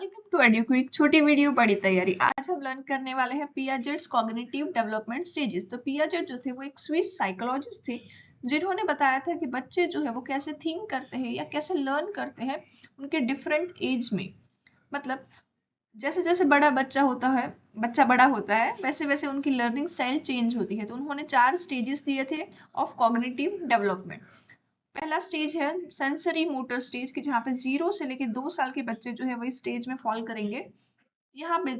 Welcome to एडुक्विक, छोटी video बड़ी तैयारी। आज हम लर्न करने वाले हैं पियाजेट्स कॉग्निटिव डेवलपमेंट स्टेजेस। तो पियाजेट जो थे वो एक स्विस साइकोलॉजिस्ट थे जिन्होंने बताया था कि बच्चे जो है वो कैसे थिंक करते हैं या कैसे लर्न करते हैं उनके डिफरेंट एज में। मतलब जैसे जैसे बच्चा बड़ा होता है वैसे वैसे उनकी लर्निंग स्टाइल चेंज होती है। तो उन्होंने 4 स्टेजेस दिए थे ऑफ कॉग्निटिव डेवलपमेंट। पहला स्टेज है सेंसरी मोटर स्टेज की, जहाँ पे 0 से लेके 2 साल के बच्चे जो है वो इस स्टेज में फॉल करेंगे। यहाँ पे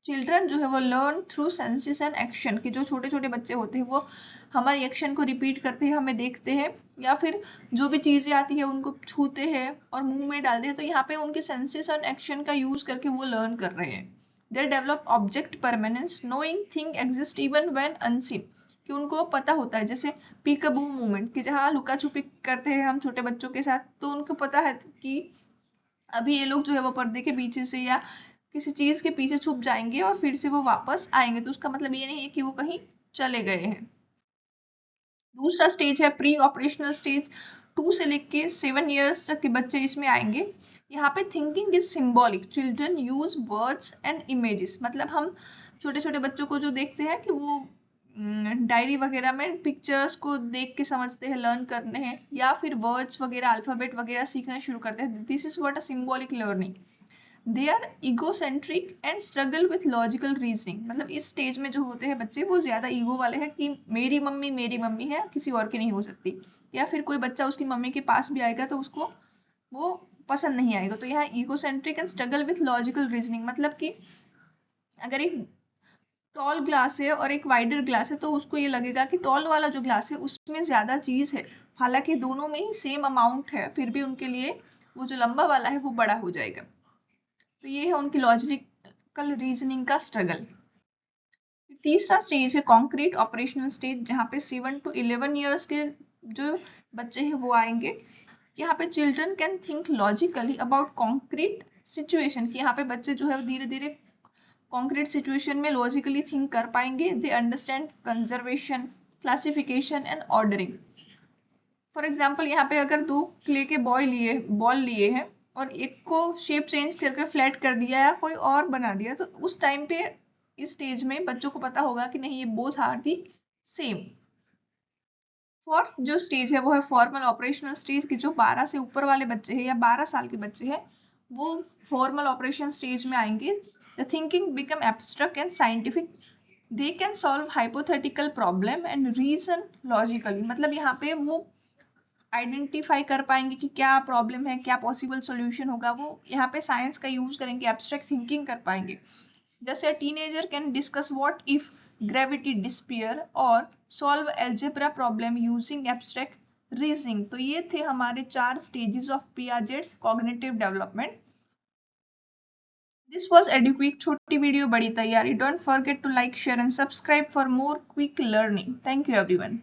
चिल्ड्रन जो है वो learn through senses and action, कि जो छोटे छोटे बच्चे होते हैं वो हमारे एक्शन को रिपीट करते हैं, हमें देखते हैं या फिर जो भी चीजें आती है उनको छूते हैं और मुंह में डालते हैं। तो यहाँ पे उनके सेंसेस एंड एक्शन का यूज करके वो लर्न कर रहे हैं। They develop object permanence, knowing thing exist even when unseen, कि उनको पता होता है। जैसे पीकअबू मूवमेंट, कि जहाँ लुका छुपी करते हैं हम छोटे बच्चों के साथ, तो उनको पता है कि अभी ये लोग जो है वो पर्दे के पीछे से या किसी चीज के पीछे छुप जाएंगे और फिर से वो वापस आएंगे। तो उसका मतलब ये नहीं है कि वो कहीं चले गए हैं। दूसरा स्टेज है प्री ऑपरेशनल स्टेज। 2 से लेके 7 ईयर्स तक के बच्चे इसमें आएंगे। यहाँ पे thinking is symbolic, children use words and images. मतलब हम छोटे छोटे बच्चों को जो देखते हैं कि वो डायरी वगैरह में पिक्चर्स को देख के समझते हैं, लर्न करने हैं, या फिर वर्ड्स वगैरह अल्फाबेट वगैरह सीखना शुरू करते हैं। This is what a symbolic learning. They are egocentric and struggle with logical reasoning. मतलब इस स्टेज में जो होते हैं बच्चे वो ज्यादा ईगो वाले हैं कि मेरी मम्मी है, किसी और की नहीं हो सकती। या फिर कोई बच्चा उसकी मम्मी के पास भी आएगा तो उसको वो पसंद नहीं आएगा। तो यहाँ egocentric and struggle with logical reasoning, मतलब कि अगर एक टॉल ग्लास है और एक वाइडर ग्लास है तो उसको ये लगेगा कि टॉल वाला जो ग्लास है उसमें ज्यादा चीज है, हालांकि दोनों में ही सेम अमाउंट है, फिर भी उनके लिए वो जो लंबा वाला है वो बड़ा हो जाएगा। तो ये है उनकी लॉजिकल रीजनिंग का स्ट्रगल। तीसरा स्टेज है कॉन्क्रीट ऑपरेशनल स्टेज, जहाँ पे 7 to 11 ईयर्स के जो बच्चे हैं वो आएंगे। यहाँ पे children can think logically about concrete situation, कि यहाँ पे बच्चे जो है धीरे धीरे कॉन्क्रीट सिचुएशन में लॉजिकली थिंक कर पाएंगे। They understand conservation, classification and ordering. For example यहाँ पे अगर 2 क्ले के बॉल लिए हैं और एक को शेप चेंज करके फ्लैट कर दिया या कोई और बना दिया, तो उस टाइम पे इस स्टेज में बच्चों को पता होगा कि नहीं, ये both are the same. Fourth जो स्टेज है वो है फॉर्मल ऑपरेशनल स्टेज, की जो 12 से ऊपर वाले बच्चे हैं या 12 साल के बच्चे हैं वो फॉर्मल ऑपरेशन स्टेज में आएंगे। The thinking become abstract and scientific, they can solve hypothetical problem and reason logically. मतलब यहाँ पे वो आइडेंटिफाई कर पाएंगे कि क्या प्रॉब्लम है, क्या पॉसिबल सॉल्यूशन होगा। वो यहाँ पे साइंस का यूज करेंगे, एब्स्ट्रैक्ट थिंकिंग कर पाएंगे। जैसे teenager can discuss what if gravity disappear और solve algebra problem using abstract reasoning. तो ये थे हमारे 4 stages of Piaget's cognitive development. This was Eduquick, छोटी वीडियो बड़ी तैयारी। Don't forget to like, share and subscribe for more quick learning. Thank you everyone.